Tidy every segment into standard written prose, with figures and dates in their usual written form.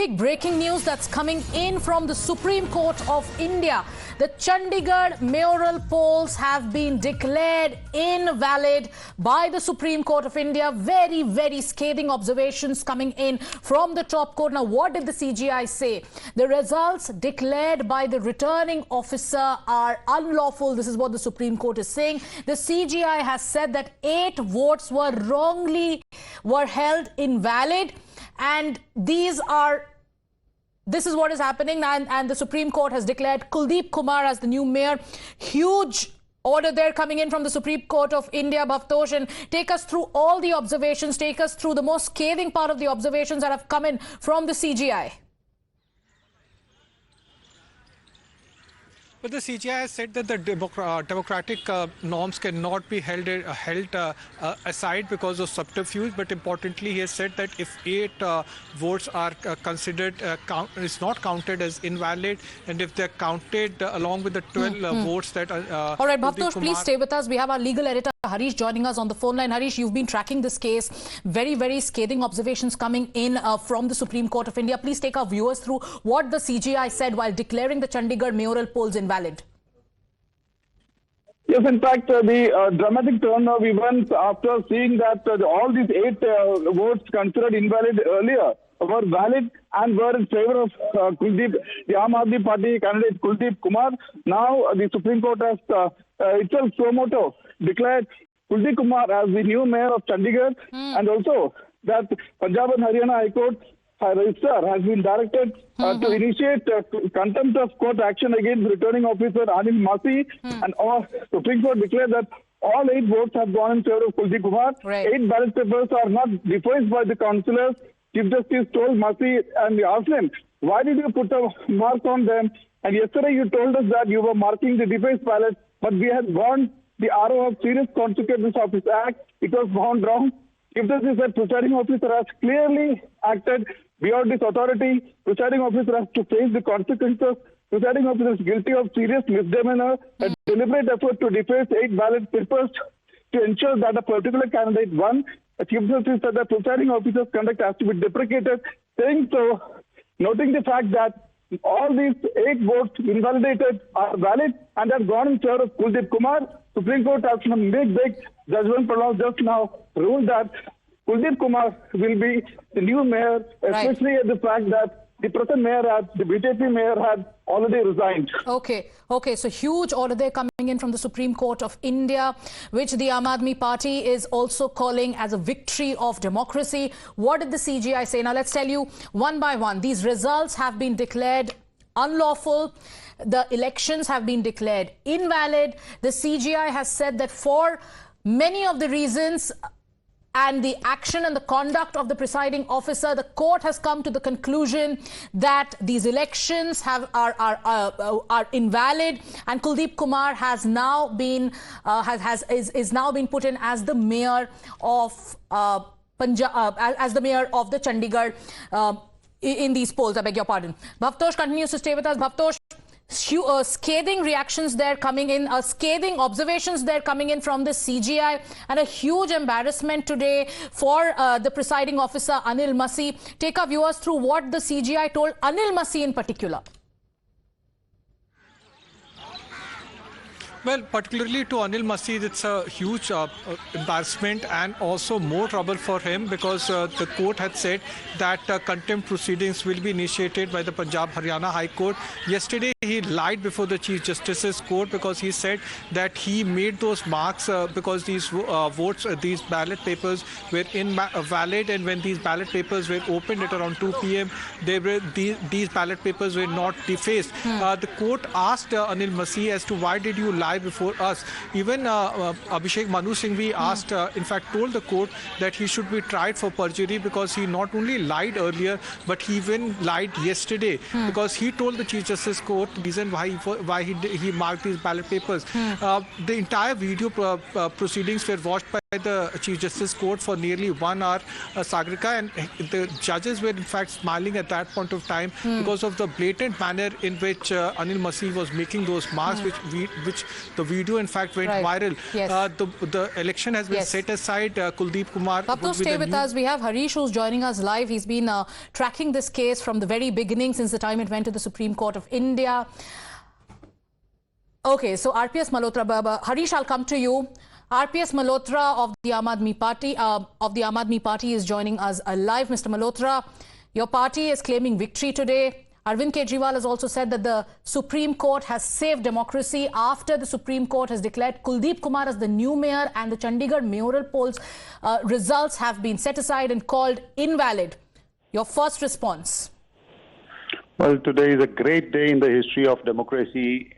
big breaking news that's coming in from the Supreme Court of India. The Chandigarh mayoral polls have been declared invalid by the Supreme Court of India. Very, very scathing observations coming in from the top court. Now, what did the CGI say? The results declared by the returning officer are unlawful. This is what the Supreme Court is saying. The CGI has said that 8 votes were held invalid, and this is what is happening, and the Supreme Court has declared Kuldeep Kumar as the new mayor. Huge order there coming in from the Supreme Court of India, Bhavtosh, and take us through all the observations, take us through the most scathing part of the observations that have come in from the CGI. But the CGI has said that the democratic norms cannot be held aside because of subterfuge. But importantly, he has said that if 8 votes are considered, it's not counted as invalid, and if they're counted along with the 12 votes that are... All right, Bhavtosh, please stay with us. We have our legal editor, Harish, joining us on the phone line. Harish, you've been tracking this case. Very, very scathing observations coming in from the Supreme Court of India. Please take our viewers through what the CGI said while declaring the Chandigarh mayoral polls invalid. Yes, in fact, the dramatic turn of events after seeing that all these 8 votes considered invalid earlier were valid and were in favor of Kuldeep, the Aam Aadmi Party candidate Kuldeep Kumar. Now the Supreme Court has itself suo moto declared Kuldeep Kumar as the new mayor of Chandigarh, and also that Punjab and Haryana High Court registrar has been directed to initiate contempt of court action against returning officer Anil Masi, and Supreme Court declared that all 8 votes have gone in favor of Kuldeep Kumar. Right. 8 ballot papers are not defaced by the councillors. Chief Justice told Masi and asked him, why did you put a mark on them? And yesterday you told us that you were marking the defaced ballots, but we had gone the RO of serious consequences of this act. It was found wrong. Chief Justice said presiding officer has clearly acted beyond his authority. Presiding officer has to face the consequences. Presiding officer is guilty of serious misdemeanor, a deliberate effort to deface 8 ballot papers to ensure that a particular candidate won. The Chief Justice said that presiding officer's conduct has to be deprecated, saying so, noting the fact that all these 8 votes invalidated are valid and have gone in favor of Kuldeep Kumar. Supreme Court has some big judgment pronounced just now, ruled that Kuldeep Kumar will be the new mayor, especially at the fact that the present mayor, the BJP mayor, had already resigned. Okay, so huge order there coming in from the Supreme Court of India, which the Aam Aadmi Party is also calling as a victory of democracy. What did the CGI say? Now, let's tell you one by one. These results have been declared unlawful. The elections have been declared invalid. The CGI has said that for many of the reasons and the action and the conduct of the presiding officer, the court has come to the conclusion that these elections are invalid, and Kuldeep Kumar has now been is now been put in as the mayor of Punjab, as the mayor of the Chandigarh in these polls. I beg your pardon. Bhavtosh continues to stay with us. Bhavtosh, scathing reactions there coming in, scathing observations there coming in from the CGI, and a huge embarrassment today for the presiding officer Anil Masi. Take our viewers through what the CGI told Anil Masi in particular. Well, particularly to Anil Masi, it's a huge embarrassment and also more trouble for him, because the court had said that contempt proceedings will be initiated by the Punjab Haryana High Court. Yesterday, he lied before the Chief Justice's court because he said that he made those marks because these these ballot papers were invalid, and when these ballot papers were opened at around 2 p.m., these ballot papers were not defaced. The court asked Anil Masi as to why did you lie before us. Even Abhishek Manu Singhvi asked, in fact, told the court that he should be tried for perjury because he not only lied earlier, but he even lied yesterday because he told the Chief Justice Court the reason why he marked these ballot papers. The entire video proceedings were watched by the Chief Justice Court for nearly 1 hour, Sagarika, and the judges were in fact smiling at that point of time because of the blatant manner in which Anil Masih was making those marks, which the video in fact went viral. Yes. The election has been set aside. Kuldeep Kumar. Tapto, stay with us. We have Harish who's joining us live. He's been tracking this case from the very beginning, since the time it went to the Supreme Court of India. Okay, so RPS Malhotra, Harish, I'll come to you. RPS Malhotra of the Aam Aadmi Party is joining us live. Mr. Malhotra, your party is claiming victory today. Arvind Kejriwal has also said that the Supreme Court has saved democracy after the Supreme Court has declared Kuldeep Kumar as the new mayor, and the Chandigarh mayoral polls results have been set aside and called invalid. Your first response? Well, today is a great day in the history of democracy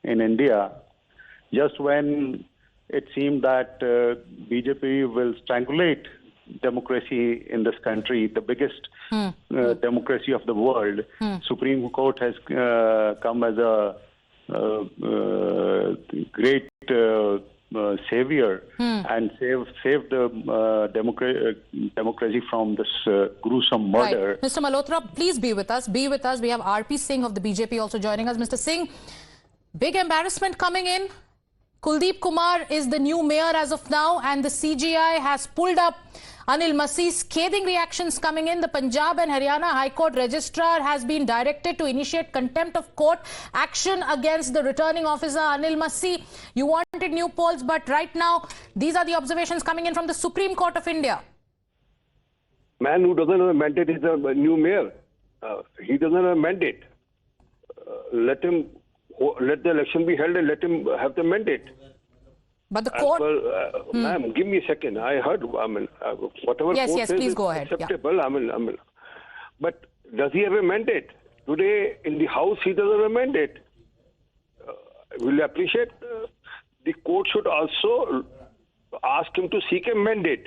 in India. Just when it seemed that BJP will strangulate democracy in this country, the biggest democracy of the world, Supreme Court has come as a great savior and saved the democracy from this gruesome murder. Right. Mr. Malhotra, please be with us. Be with us. We have RP Singh of the BJP also joining us. Mr. Singh, big embarrassment coming in. Kuldeep Kumar is the new mayor as of now, and the CGI has pulled up Anil Masih's scathing reactions coming in. The Punjab and Haryana High Court registrar has been directed to initiate contempt of court action against the returning officer Anil Masih. You wanted new polls, but right now these are the observations coming in from the Supreme Court of India. Man who doesn't have a mandate is a new mayor. He doesn't have a mandate. Let the election be held and let him have the mandate. But the court... Ma'am, give me a second. I heard, whatever yes, court please says go is ahead. acceptable. Yeah. But does he have a mandate? Today, in the House, he doesn't have a mandate. Will you appreciate? The court should also ask him to seek a mandate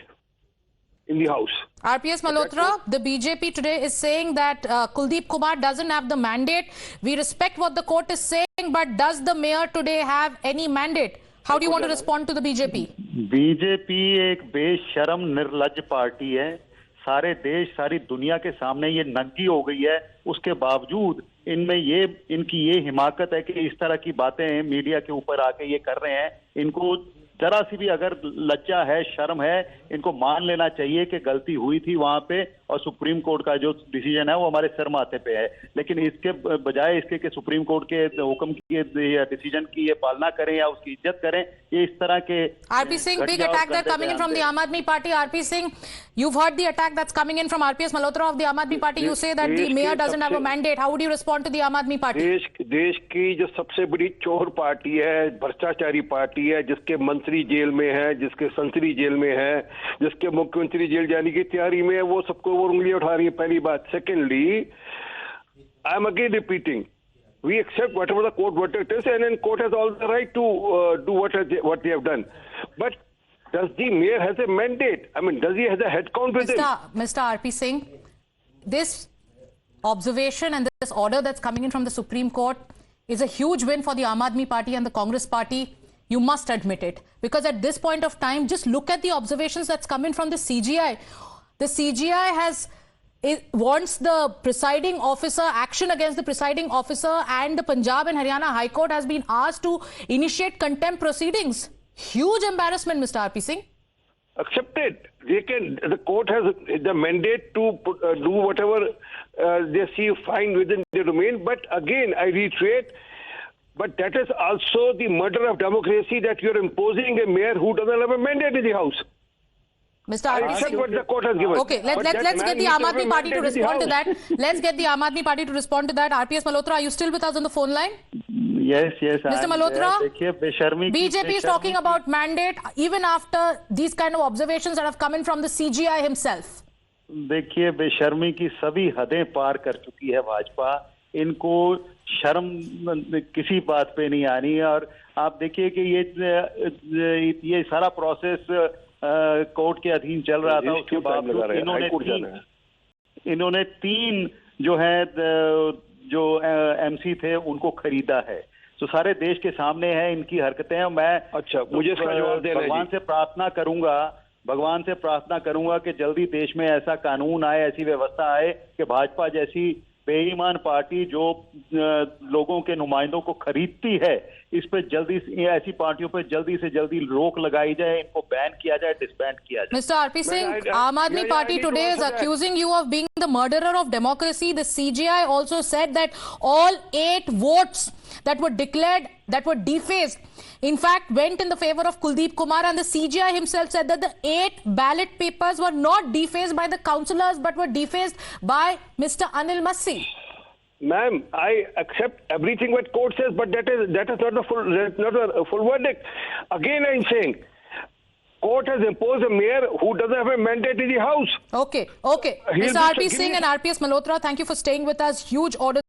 in the House. RPS Malhotra, the BJP today is saying that Kuldeep Kumar doesn't have the mandate. We respect what the court is saying, but does the mayor today have any mandate? How do you want to respond to the BJP? BJP एक बेशरम निर्लज party है. सारे देश, सारी दुनिया के सामने ये नंगी हो गई है. उसके बावजूद इनकी ये हिमाकत है कि इस तरह की बातें मीडिया के ऊपर आके ये कर रहे हैं. इनको जरा सी भी अगर लज्जा है, शर्म है, इनको मान लेना चाहिए कि गलती हुई थी वहां पे, और सुप्रीम कोर्ट का जो डिसीजन है वो हमारे सर माथे पे है. लेकिन इसके बजाय इसके कि सुप्रीम कोर्ट के हुक्म की या डिसीजन की ये पालना करें या उसकी इज्जत करें, ये इस तरह के... RP Singh, big attack that coming in from the Aam Aadmi Party. RP Singh, you've heard the attack that's coming in from RPS Malhotra of the Aam Aadmi Party. You say that the mayor doesn't have a mandate. How would you respond to the Aam Aadmi Party? देश की जो सबसे बड़ी चोर party है, भ्रष्टाचारी party है, जिसके मंत्री जेल में है, जिसके संसदी जेल में है, जिसके मुख्यमंत्री जेल जाने की तैयारी में है, वो सबको वो उंगलियां उठा रही है. पहली बात. Secondly, I am again repeating, we accept whatever the court verdict is, and then court has all the right to do what they have done. But does the mayor has a mandate? I mean, does he has a head count with him? Mr. RP Singh, this observation and this order that's coming in from the Supreme Court is a huge win for the Aam Aadmi Party and the Congress Party. You must admit it. Because at this point of time, just look at the observations that's coming from the CGI. The CGI wants the presiding officer, action against the presiding officer, and the Punjab and Haryana High Court has been asked to initiate contempt proceedings. Huge embarrassment, Mr. RP Singh. Accepted. The court has the mandate to do whatever they see fine within the domain. But again, I reiterate, but that is also the murder of democracy, that you are imposing a mayor who doesn't have a mandate in the House. Mr. RP Singh, what the court has given. Okay, let's get the Aam Aadmi Party to respond to that. Let's get the Aam Aadmi Party to respond to that. RPS Malhotra, are you still with us on the phone line? Yes. Mr. Malhotra, BJP is talking about mandate even after these kind of observations that have come in from the CGI himself. देखिए, बेशर्मी की सभी हदें पार कर चुकी है भाजपा. इनको शर्म किसी बात पे नहीं आनी. और आप देखिए कि ये सारा प्रोसेस कोर्ट के अधीन चल रहा था. उसके बावजूद इन्होंने 3 जो एमसी थे उनको खरीदा है. तो सारे देश के सामने है इनकी हरकतें। मैं अच्छा, मुझे इसका जवाब देना है। भगवान से प्रार्थना करूंगा कि जल्दी देश में ऐसा कानून आए, ऐसी व्यवस्था आए कि भाजपा जैसी बेईमान पार्टी जो लोगों के नुमाइंदों को खरीदती है, इस पे जल्दी ऐसी पार्टियों पे जल्दी से जल्दी रोक लगाई जाए, इनको बैन किया जाए, डिसबैंड किया जाए। Mr. RP Singh, Aam Aadmi Party today is accusing you of being the murderer of democracy. The CGI also said that all 8 votes that were declared, that were defaced, in fact went in the favor of Kuldeep Kumar, and the CGI himself said that the 8 ballot papers were not defaced by the councillors but were defaced by Mr. Anil Massi. Ma'am, I accept everything what court says, but that is not a full verdict. Again, I'm saying, court has imposed a mayor who doesn't have a mandate in the house. Okay. Mr. RP Singh and RPS Malhotra, thank you for staying with us. Huge order.